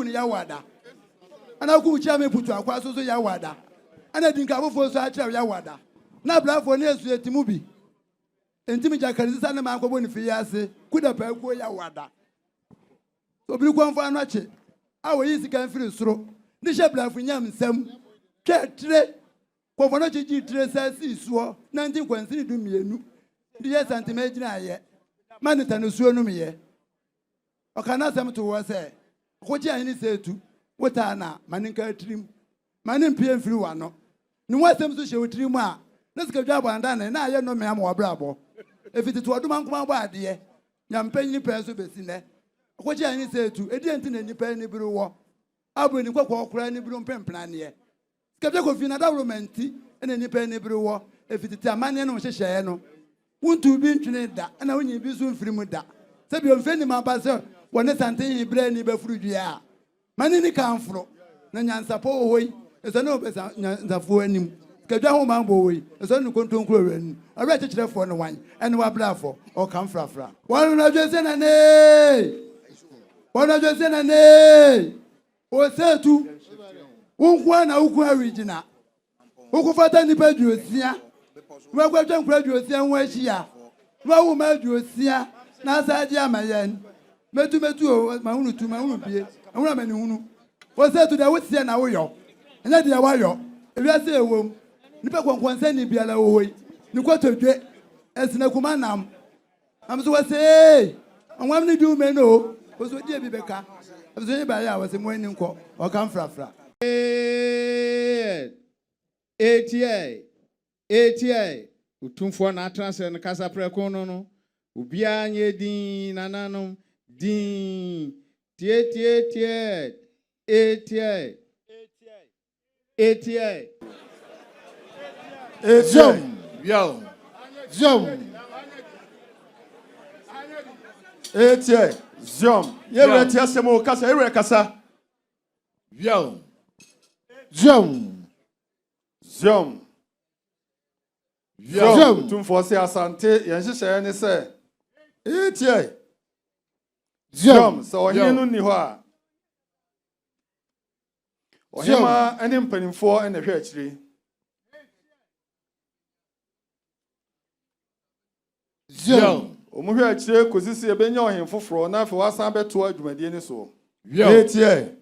ni yawada ana ku chia me putu akwa so yawada ana dinka abofo so a chia yawada na blafo na esu etimu bi entimi jakari sa na ma akwo ni fi ase kuda pa ku yawada obiri kwanfo anu ache awo yi sika mfiri soro ni she blafo nyam nsam twetre kwanfo no chiji tre sa si suo 19 kwansini du mienu di ye santima gina aye manita no suo no miye okana sam to wo se koji ani setu wota na maninka trim manin pie mfiri wano ni wasem so she wotrim a na sika dwa banda na aye no me am wobrabo efiti to oduma nkoma bo ade nyampanyi pe so besi ne koji ani setu edi enti na nipa ni biri wo abo ni kwakwa okura ni biri mpempena ne sika dwa kofi na development ene nipa ni biri wo efiti ta mane no hyehye no wuntu bi ntwene da na wonyi bi so mfiri mu da sebi omfeni maba se wone santen hibra ni bafuru dua mane ni kanfro na nyansapo ohoi eso na obesa nyanzafo anim kadwa ho mambo ohoi eso ni kontonkuro wani awe chechirefo no wan ene wa blafo o kanfrafra wonu na dwese na ne o setu wonkwa na ukwu original ukufata ni paduosia wa gwa twa nkura duosia ho ahia wa wo ma duosia na asaje amayen metu ma hunu bie ahuna mani hunu wo se to da wo tia na wo yo enya dia wa yo ewiase ewom nipa konkonsa ni bia la wo hoi ni kwatodwe esina kuma nam am so wase onwam ni du me no wo so die bi beka so ni ba ya wase mo ani nko o kan frafra ATA Otumfuo na transfer na kasa preko no ubia nye din nananom din tie ATA Zom yewe tia semo kasa ewe kasa Zom Otumfuo se asante yenhyehyɛ ne sɛ etie Zom so ohene no ni hɔ a ohema ene mpanimfo ene hwɛ akyiri Zom omu hwɛ akyiri kozisi ebenya ohen foforo na afi wasan beto adwumadie ne so etie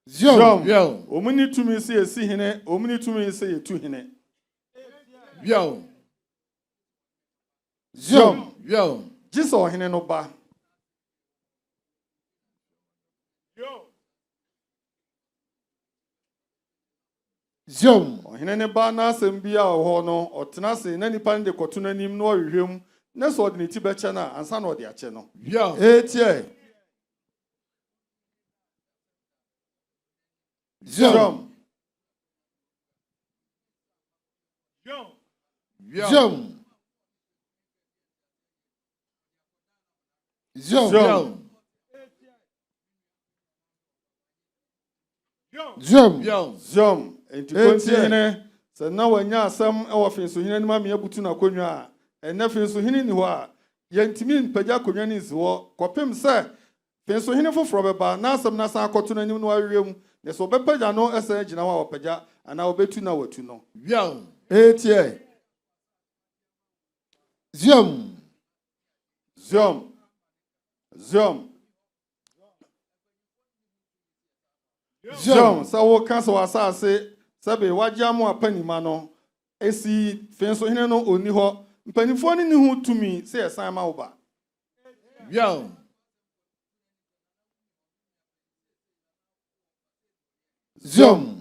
Zom omuni tumi se esi hene omuni tumi se yetu hene Zom jiso hene no ba Zom hene ne ba na asem bia ho no otena se na nipa de koto nanim no ohwehwem na so de niti beche na ansa na ode ache no etie Zom enti kontine se na wanya asam e wo finso hene nima me abutu na konwa a enne finso hene ni ho a yentimi mpagya konwa ni nsiwo kopem se finso hene foforo beba na asam na san akoto nanim no awewem ne so bepagya no esa agina wa opagya ana obetu na watu no etie Zom sa wo kanso asase sabe wajiamu apanima no esi finso hene no oni ho mpanifo ni hu tumi se esan ma wo ba Zom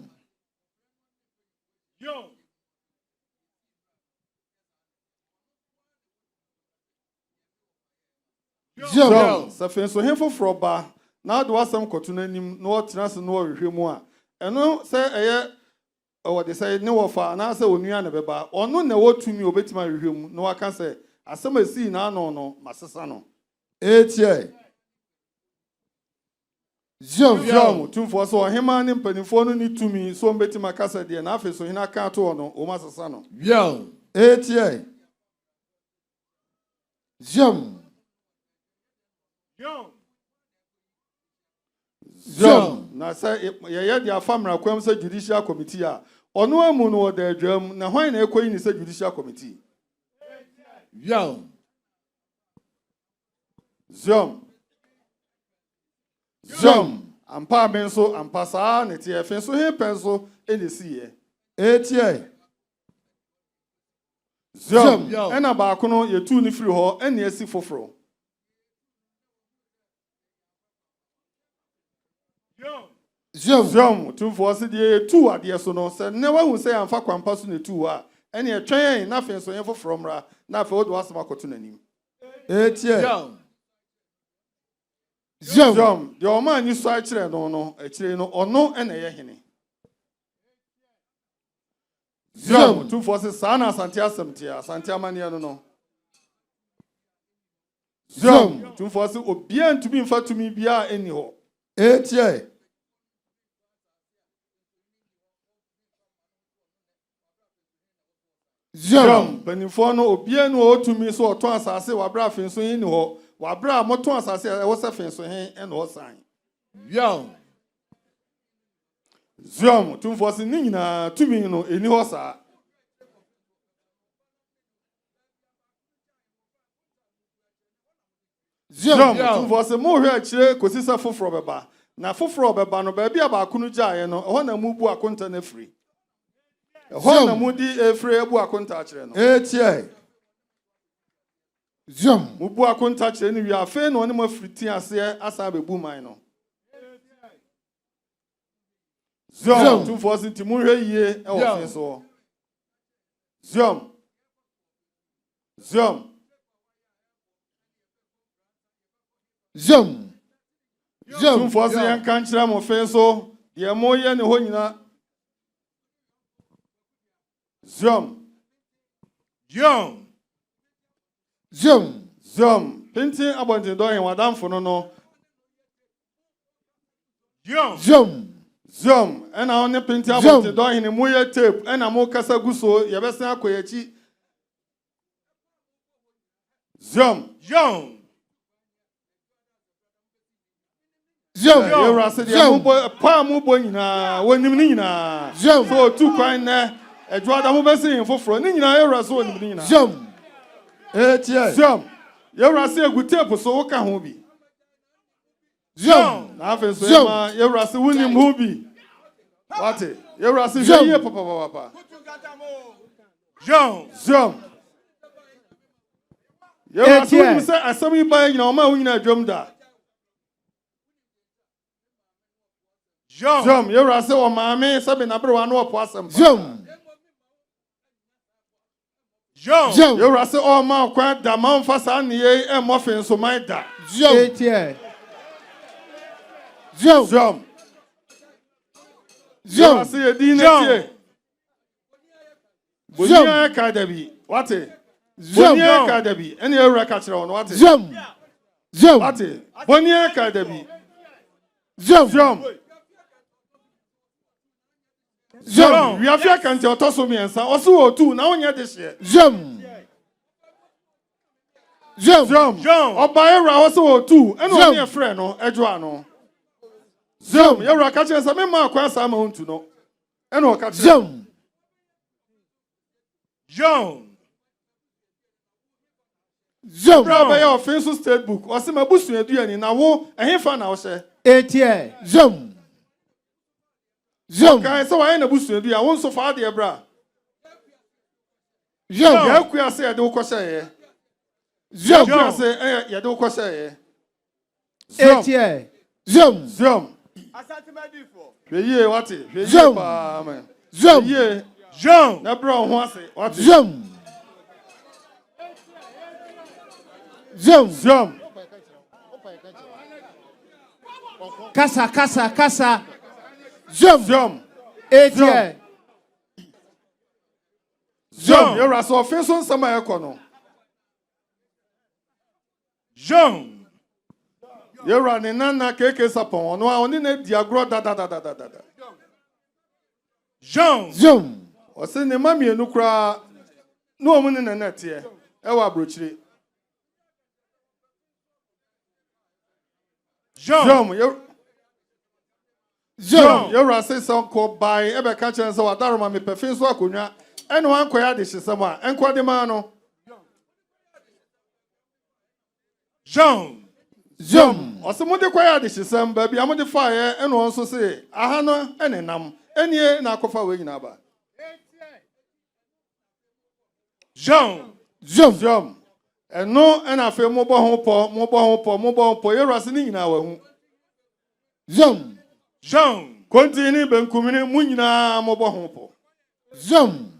sa finso hene foforo ba na do asem koto nanim no otena se no ohwehwemu a eno se eye o de say ne wofa na se onua ne beba ono na wotumi obetima hwehwemu no aka se asem asi na ano no masesa no etie Zom Otumfuo so ohema ne mpanifo no ni tumi so obetima kasa de na afi so hina aka to no o masesa no etie Zom Zom. Na say ye dia famra kwam say judicial committee a. Ono amu no the adwam na hwan na ekoyi ni say judicial committee. Zom. Ampa benso ampa saa ne tie fenso he penso enesi ye. Etie. Zom. Ena ba ko no ye tu ni firi ho ena esi foforo. Zom. Otumfuo se die tu ade so no se ne wa hu se amfa kwampa so ne tu a ena ye twen na fenso ye foforo mra na fa odo asema koto nanim. Etie. Zom. The Oman ni so akire no akire no ono ena ye hene. Zom. Otumfuo se sa na asante asemtia asante amane no. Zom. Otumfuo se obia ntumi mfa tumi bia eni ho. Etie. Zom. Benifo no obia no otumi so oton asase wabra afenso yin ni ho. Wabra moton asase e wo se fenso hen e no san. Zom. Otumfuo se ni nyina tumi no eni ho sa. Zom. Otumfuo se mo hwe akire kosisa foforo beba. Na foforo beba no ba bia ba kunu gyae no ho na mu bu akonta na firi. Ho na mu di efiri ebu akonta akire no. Etie. Zom. Mu bu akonta akire ni wi afa no ne ma friti ase asa bebu man no. Zom. Otumfuo se ntimu hwe yie e wo fin so. Zom. Otumfuo se yan kan kira mo fin so ye mo ye ne ho nyina. Zom. Pintin abontin do hen wadamfo no. Zom. Ena on ne pintin abontin do hen mo ye tape ena mo kasa guso ye besen akoyachi. Zom. Ye rase de mo pa mo bo nyina wonim ni nyina. So tu kwan na edwada mo besin foforo ni nyina ye rase wonim ni nyina. Etie. Ye rase egute so wo ka ho bi. Na Ofinsohemaa ye rase wonim ho bi. Wate ye rase ye papa. Ye rase wonim se asem yi ba nyina o ma wo nyina adwom da. Ye rase o maame sabe na brewa no opo asem. Ye rase o ma kwa da man fasa ne ye e mo Ofinsohemaa da. Ye rase ye di na tie. Bonia academy. Wate? Bonia academy. Eni e reka kire wono wate? Wate? Bonia academy. We have here kan te otoso miensa. Oso wo tu na onye de hye. Oba era oso wo tu. Eno onye e frɛ no edwo ano. Ye ra ka kire sa me ma akwa sa ma huntu no. Eno o ka kire. Bra ba ya Ofinso state book. Osi ma busu eduani na wo ehefa na wo hye. Etie. Kai so wa na busu edu ya won so fa de bra. Ya ku ya se ya de wo kwose ye. Ya se ya de wo kwose ye. Etie. Asante madifo. Hweye wate. Hweye pa amen. Hweye. Na bra ho ase wate. Kasa. Etie. Ye rase Ofinso nsama ekono. Ye ra ne nana keke sapon ono a oni na diagro da. O se ne mami enu kra no omu ne nete e wa brochire. Zom, you are saying some called by ever catch and so I don't remember perfect so akunya. And one quite this is someone and quite the mano. Zom, or some of the quiet this is some baby. I'm on the fire and also say, Ahana and enam, and ye nakofa way naba. Zom, and no, and I feel mobile home, you're rustling in our home. Zom, continue ben kumine munina mobile home. Zom.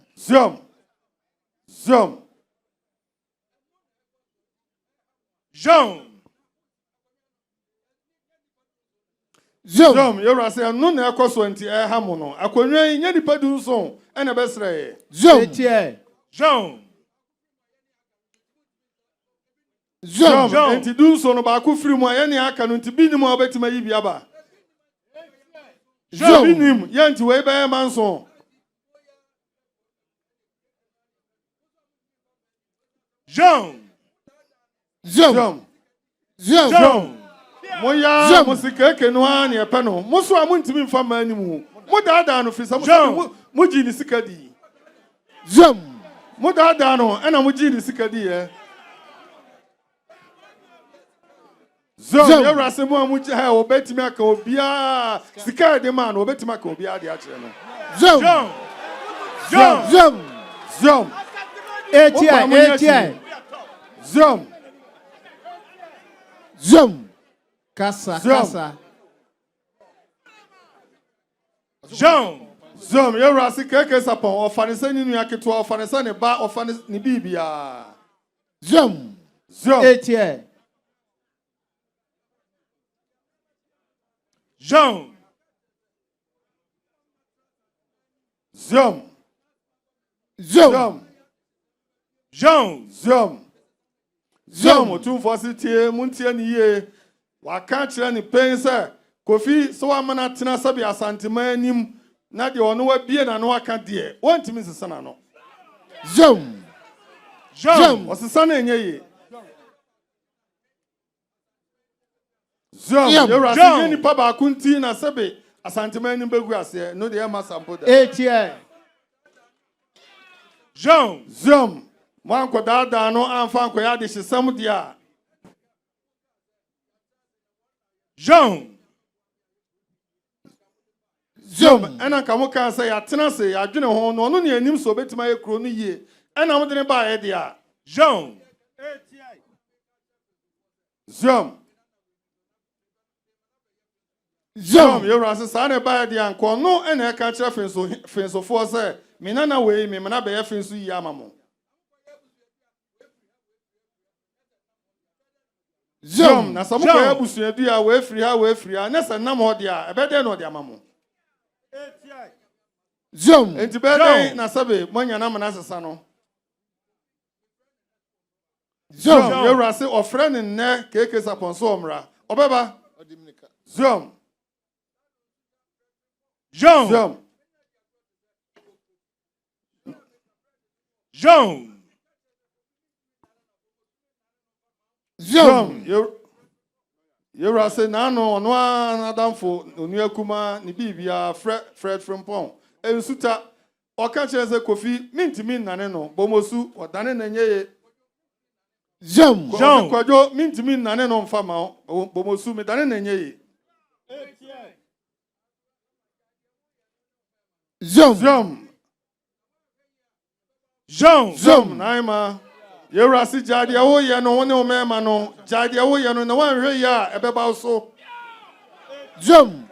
You're a say, no, no, cost 20 hamono. I could read any padu song and a best ray. Zom, and to do so, no, but I could free my any account to be the more better my Ibiaba. Zom, yan to way by a man's song. Moya musika kenwa ne pano muso amuntimi mfa manimu modada no fisa muji ni sikadi modada no ana muji ni sikadi yara se mo amuji ha obetimi aka obia sikadi man obetimi aka obia de akere no ATI Kasa. Zom, you're a sick case upon or Fanny New York to our Fanny bar or Fanny Nibibia. ATI Otumfuo sitie muntie ni ye waka kire ni pense kofi so amana tena sabi asantema anim na de ono wa bie na no aka de wontimi sesana no osesana enye ye you rasi ni pa ba kunti na sabi asantema anim begu ase no de ma sampo da ATI Manko dada no amfa nko ya de hesam dia. Ena kamo kan say ya tena say ya dwene ho no no ne anim so betima ye kro no yie. Ena mo de ne ba ye dia. You rasa sa ne ba ye dia nko no ena ka kire fenso fo say me nana we me na be ye fenso yi amamo. Na some boy abusuadu a we free ha na se nam ho de a ebede no de amamo enti bede na sabe monya na mana sesa no you rase ofre ne ne keke saponso omra obeba Zom you rase na no no adamfo onu akuma ni bibia Fred Frimpong ensuta oka chense kofi mintimi nane no bomosu odane nanye kwajo mintimi nane no mfama bomosu me dane nanye Zom naima you rasi jadi awo ye no woni o mema no jadi awo ye no na wan hwe ya ebeba so you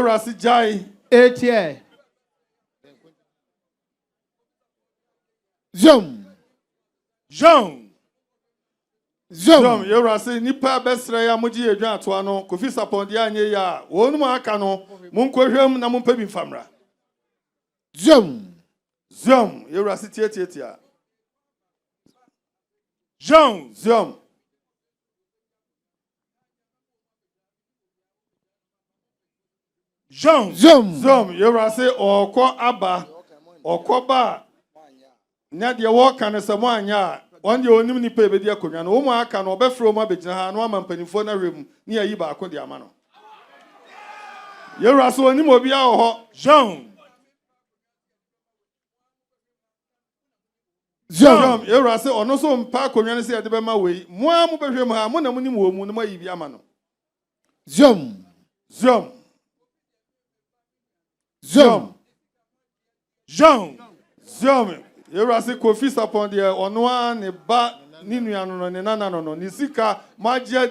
rasi jai ATI you rasi nipa besre ya muji edwan ato ano kofi sapon dia anye ya wonu ma aka no munkohwem na mumpa bi famra you rasi tietietia Zom, you rase oko aba, oko ba. Na de wo kan se mo anya, one day onim ni pe be di akonwa no wo aka no obefro ma begina ha no ama mpanifo na hwem ni ayi ba akọ di ama no yewura so onim obi a ho Jean yewura se ono so mpa akonwa ne se de be ma wei mo a mo behwem ha mo na mo nim wo mu no ma yi bi ama no Zoom yewura se kofi sapon de ono a ne ba ni nua no ne nana no ni sika ma dia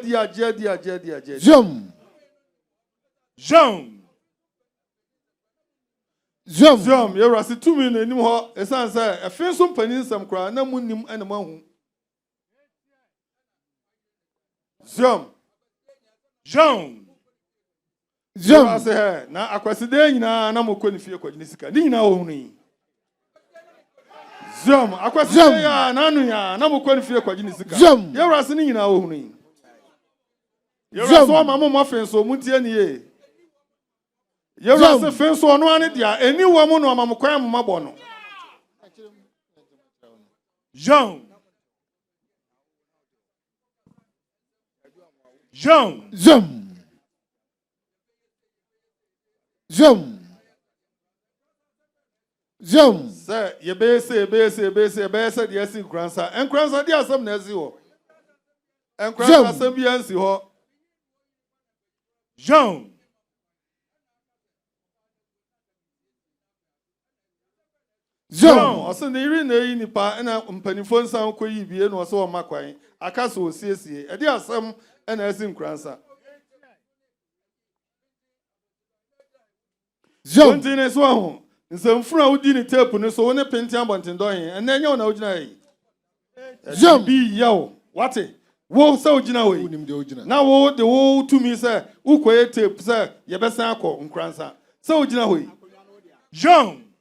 Zoom yewura se tumi no enim ho esan se efe so mpanin nsam kra na mu nim ene mahu Zoom se he na akwaside nyina na mokọ ni fie kwagini sika ni nyina ohunu yi Zoom akwaside ya na anu ya na mokọ ni fie kwagini sika yewura se ni nyina ohunu yi yewura so ma mo fenso mu tie ni ye yewura se fenso ono ane dia eni wo mu no ma mo kwan mo mabọ no Zoom Sir, ye bese de asi nkransa. Nkransa de asem na asi ho. Nkransa asem bi ansi ho. Zoom. Oso ne iri na yi nipa na mpanifo nsan kọ yi bie na oso o makwan. Aka so osiesie. E de asem na asi nkransa. Zoom Kontine so ho. Nsamfura udi ni tape ne so woni penti abonten do hin ena nya na ogina yi Zoom bi yawo wate wo se ogina we unim de ogina na wo de wo tumi se ukoye tape se ye besan akọ nkransa se ogina we Zoom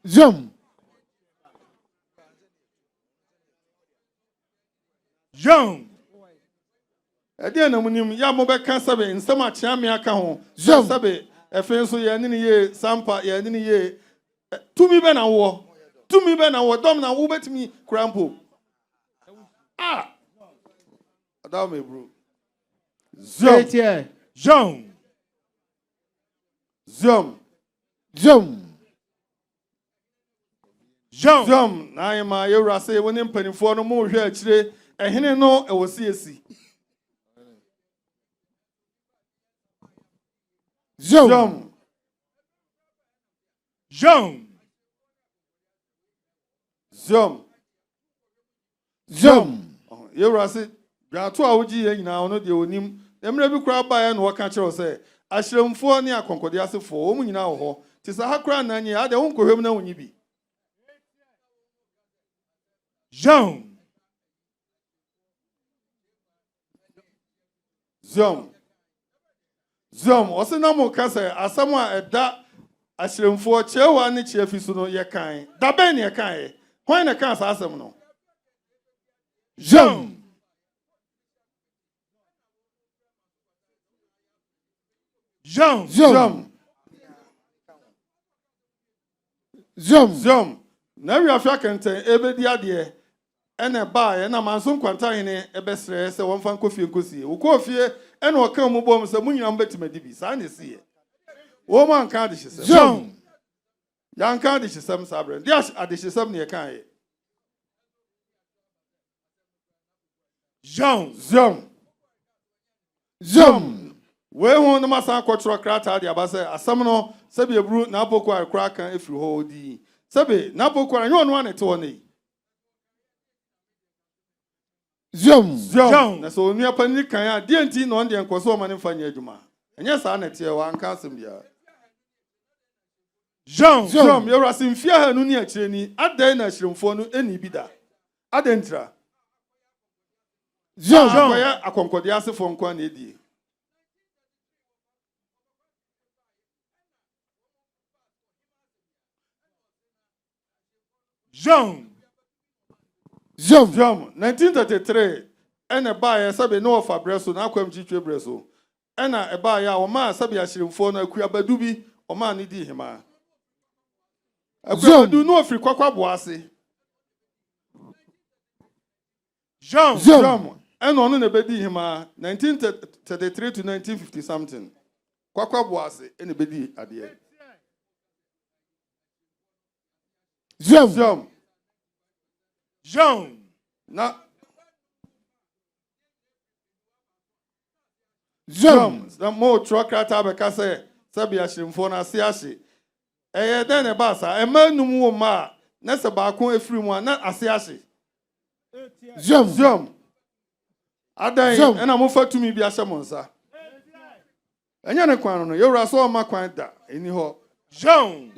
ede na munim ya mo be kan sabe nsam a chia me aka ho sabe efe so ye ni ye sampa ye ni ye tumi be na wo dom na wo betimi crampo adaw me bro Zoom na ima yewura se woni mpanifo no mo hwe akire ehene no ewosiesi Zoom yewura se brato a wogi ye nyina ono de onim emre bi kura ba ya no waka kire se ahyeremfo ne akonkode asefo o mu nyina wo ho ti sa hakra na nye ade won kohwem na wonyi bi Zoom ose na mo kasa asam a eda ahyeremfo chewa ne cheafi so no ye kan da ben ye kan ye hwan na kan sa asam no Zoom na wi afia kenten ebedi ade ene ba ye na manso kwanta hene ebesre se wonfa nkofie nkosie wo kofie ene okan mu bom se munyina mbetima dibi sa ne sie wo man kan de hyesem Zoom yan kan de hyesem sabre de ade hyesem ne kan ye Zoom we hu no masa akotro krata de abase asam no sebe ebru na apoko akra kan efiri ho di sebe na apoko anyo ono anete wo nei Zoom na so onu apani kan a de enti na on de enkoso o mane fanya adwuma enye sa na te wa anka asem bia Zoom yewura simfia ha nu ni akire ni adan na hyeremfo no eni bida adentra Zoom ya akonkode asefo nkwa na edie Zoom 1933 ene ba ya sabe no ofa breso na akwam chitwe breso ena eba ya o ma sabe ahyeremfo no akua badu bi o ma ne di hima akua badu no ofiri kwakwa boase Jom. And on the bedi hima 1933 to 1950 something. Kwakwa boase any bedi at the end. Jom. Na Jom. The more truck atabeka say Sabia shimfo na siashi. Eye den e basa e manum wo ma na se ba kon efiri mu na asiashi. Jom. Adan ena mo fatumi bi ahye mo nsa. Enya ne kwan no yewura so ma kwan da eni ho. Jom.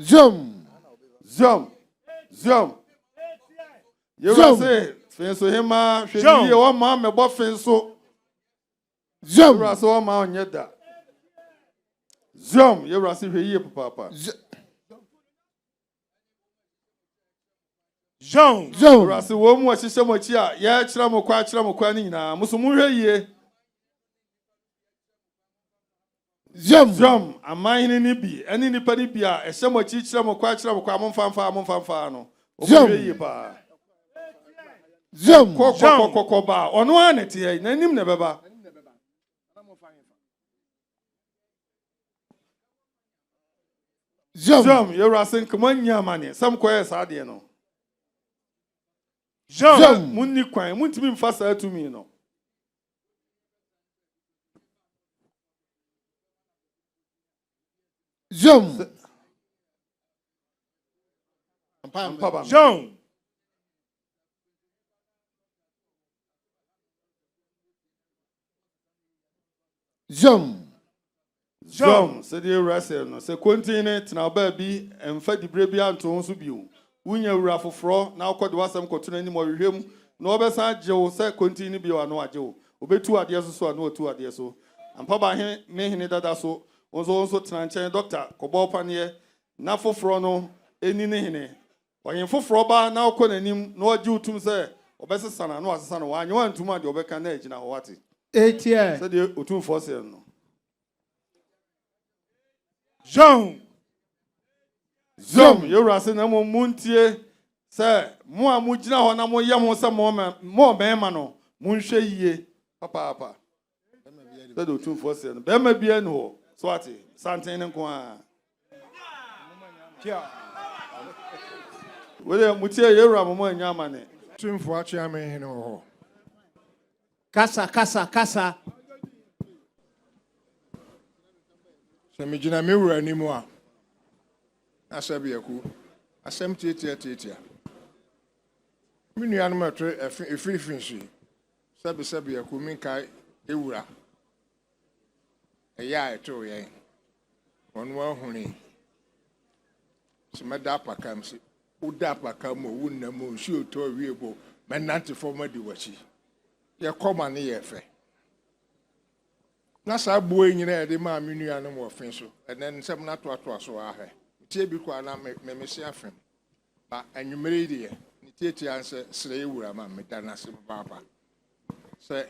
Yewura se Ofinsohemaa hwedi ye wo ma me bo finso. Yewura so ma onye da. Yewura se hwe ye papa. Yewura se wo mu ahye mo chi a ye kira mo kwa ni nyina muso mu hwe ye. Amahini ni bi eni nipa ni bi a ehye mo chi kira mo kwa amomfanfa no. Hwe ye pa. Koko ba ono anete ye na nim ne beba. Yewura se nkoma nyamane sam koye sa de no. Munni kwan muntimi mfa sa atumi no. Se de Russell no se continent na ba bi emfa dibre bi anto so biu wunya wura foforo na akode wasam kotuna ni mo hwehwem na obesa agyew se continue bi wa no agyew obetu ade so na otu ade so ampa ba he me hene dada so onzo tena nchen doctor kobo panie na foforo no eni ne hene oyin foforo ba na akọ nanim na ogye utum se obesesa na asesa na wanye wantum ade obeka na agina ho wate etie se de Otumfuo se no Yewura se na mo muntie se mo a mo gina ho na mo yam ho se mo bema no mo nhwe yie papa se de Otumfuo se no bema bia no ho so ate santen nko a wele mutie Yewura mo anya amane Otumfuo achia me hene ho Kasa. Se me gina me wura ni mu a asabi yaku asem tietia me nua no matwe efirifinsu sabi yaku min kai ewura eya eto yen onu ahuni se meda pakam se uda pakam o wunam o nsi oto wiebo menante forma di wachi ye koma ne ye fe na sa buo nyina e de ma me nua no mo finso enen nsem na to so ahwe tie bi kwa na me se afem ba anwumere de ye ni tie anse sere ewura ma me da na se baba se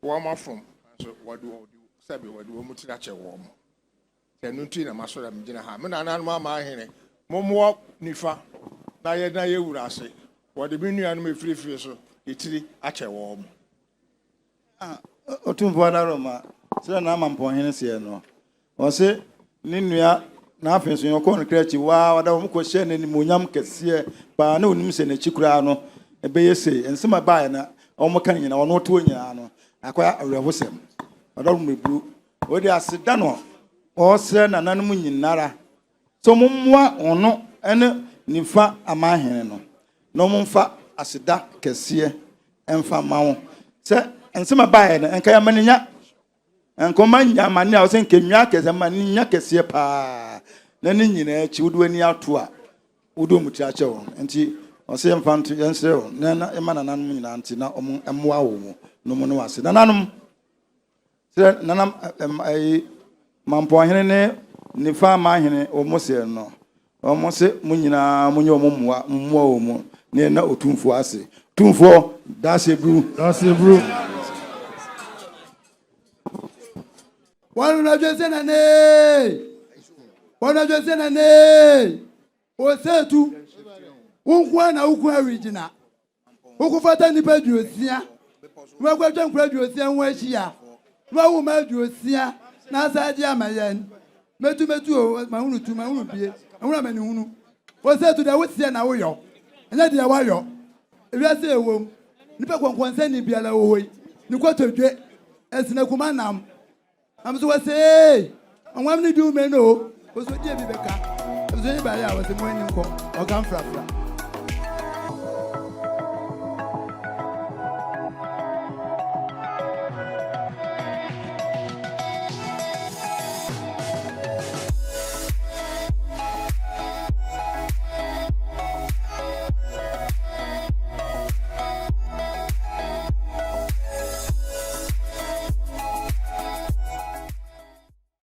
wo ma from so wadu sabi wadu wo mutira che wo mo tenu ti na masora me gina ha me na na ma ahene momwo nifa na ye ewura ase wadu bi nua no me firifiri so etiri ache wo mo Otumfuo na Roma sira na amampo hene se no o se ni nua na afenso yoko no krechi wa wada mo ko hye ne monyam kese ba na onim se na chikura no ebe yese ensema ba na o mo kan nyina ono to nyina no akwa awrehosem wada mo mebu o de aseda no o se na nanum nyinara so mommoa ono ene nifa amahene no momfa aseda kese emfa mawo se ensema ba na enka yamaninya enkoma nyamane a o se nkenwa kese maninya kese pa na ni nyina chi wudu ani ato a wudu muti ache wo enti o se mfanto yense wo na ema nananum nyina nti na emmoa wo no mo no wase nananum se nanam mampo hene ne nifa ma hene o mo se no o mo se mo nyina mo nyo mo mmoa wo mo ne na Otumfuo ase Otumfuo dase bru Wana jose na ne osetu unkwa na ukwa original ukufata nipa duosia Mo kwa twa nkura duosia ho ahia. Mo wo ma duosia na asaje amayen. Metu o ma hunu bie. Ehuna mani hunu. Wo say to the wosia na wo yo. Enya de wa yo. Ewi ase ewom. Nipa konkonse ni biala wo hoi. Ni kwatodwe. Esina kuma nam. Am so say, onwam ni du me no. Wo so die bi beka. Zo ni ba ya wo se mo ani nko. O kan frafra.